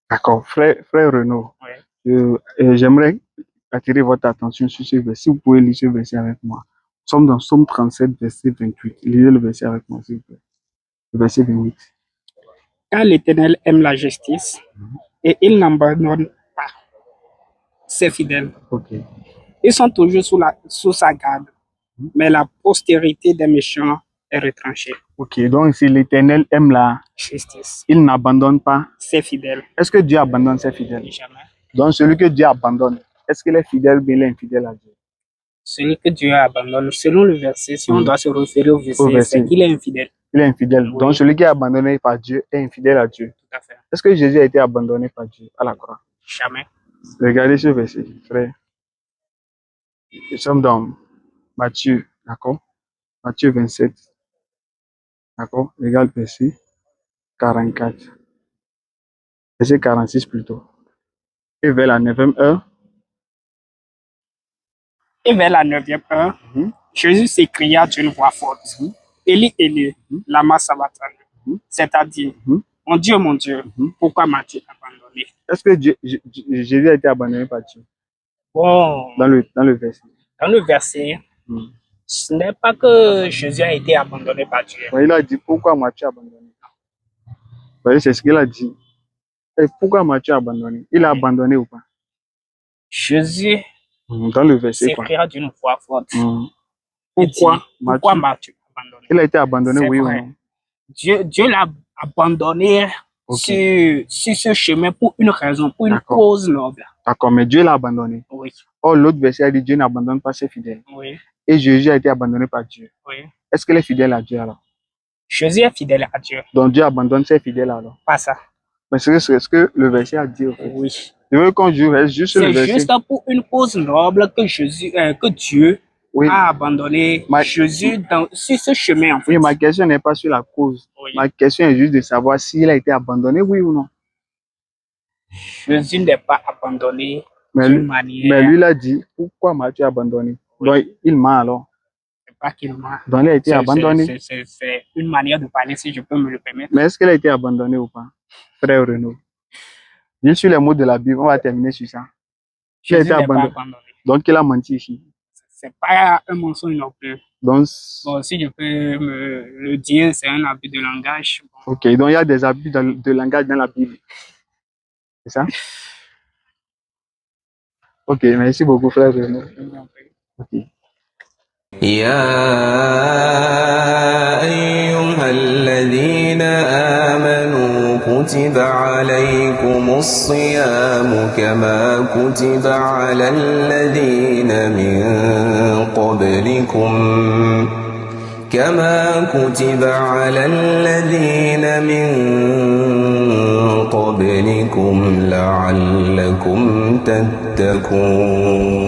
D'accord. Frère Renaud, j'aimerais attirer votre attention sur ce verset. Si vous pouvez lire ce verset avec moi. Nous sommes dans Psaume 37, verset 28. Lisez le verset avec moi, s'il vous plaît. Le verset 28. Car l'Éternel aime la justice et il n'abandonne pas ses fidèles. Ok. Ils sont toujours sous sa garde, mais la postérité des méchants est retranchée. Ok, donc si l'Éternel aime la Justice, il n'abandonne pas ses fidèles, Est-ce que Dieu abandonne ses fidèles? jamais. Donc celui que Dieu abandonne, est-ce qu'il est fidèle ou bien il est infidèle à Dieu? Celui que Dieu abandonne, selon le verset, si on doit se référer au verset, c'est qu'il est infidèle. Il est infidèle. Oui. Donc celui qui est abandonné par Dieu est infidèle à Dieu. Tout à fait. Est-ce que Jésus a été abandonné par Dieu à la croix? Jamais. Regardez ce verset, frère. Nous sommes dans Matthieu, d'accord? Matthieu 27, d'accord? Regarde verset 44. Verset 46 plutôt. Et vers la 9e heure. Et vers la 9e heure, Jésus s'écria d'une voix forte, Élie, Élie, lama sabachthani, c'est-à-dire, mon Dieu, pourquoi m'as-tu abandonné? Est-ce que Jésus a été abandonné par Dieu? Bon, Dans le verset. Dans le verset, ce n'est pas que Jésus a été abandonné par Dieu. Ouais, il a dit, pourquoi m'as-tu abandonné? Ouais, c'est ce qu'il a dit. Et pourquoi m'as-tu abandonné? Il a abandonné ou pas? Jésus dans le verset s'écria d'une voix forte. Pourquoi m'as-tu abandonné? Il a été abandonné, oui vrai. ou non? Dieu l'a abandonné sur ce chemin pour une raison, pour une cause noble. D'accord, mais Dieu l'a abandonné. Oui. Or, l'autre verset a dit Dieu n'abandonne pas ses fidèles. Oui. Et Jésus a été abandonné par Dieu. Oui. Est-ce qu'il est fidèle à Dieu alors? Jésus est fidèle à Dieu. Donc Dieu abandonne ses fidèles alors? Pas ça. Mais c'est ce que le verset a dit. En fait. Oui. Je veux qu'on reste juste sur le verset. C'est juste pour une cause noble que Dieu a abandonné Jésus sur ce chemin. En fait. Oui, ma question n'est pas sur la cause. Oui. Ma question est juste de savoir s'il a été abandonné, oui ou non. Jésus n'est pas abandonné d'une manière. Mais lui l'a dit, pourquoi m'as-tu abandonné? Donc il ment alors. C'est pas qu'il ment. Donc il a été abandonné. C'est une manière de parler, si je peux me le permettre. Mais est-ce qu'il a été abandonné ou pas, frère Renaud? Dis sur les mots de la Bible, on va terminer sur ça. Il a été abandonné. Donc il a menti ici. C'est pas un mensonge non plus. Donc, bon, si je peux me le dire, c'est un abus de langage. Bon. Ok, donc il y a des abus de langage dans la Bible. C'est ça? Ok, merci beaucoup, frère Renaud. Ok. يا أيها الذين آمنوا كتب عليكم الصيام كما كتب على الذين من قبلكم لعلكم تتقون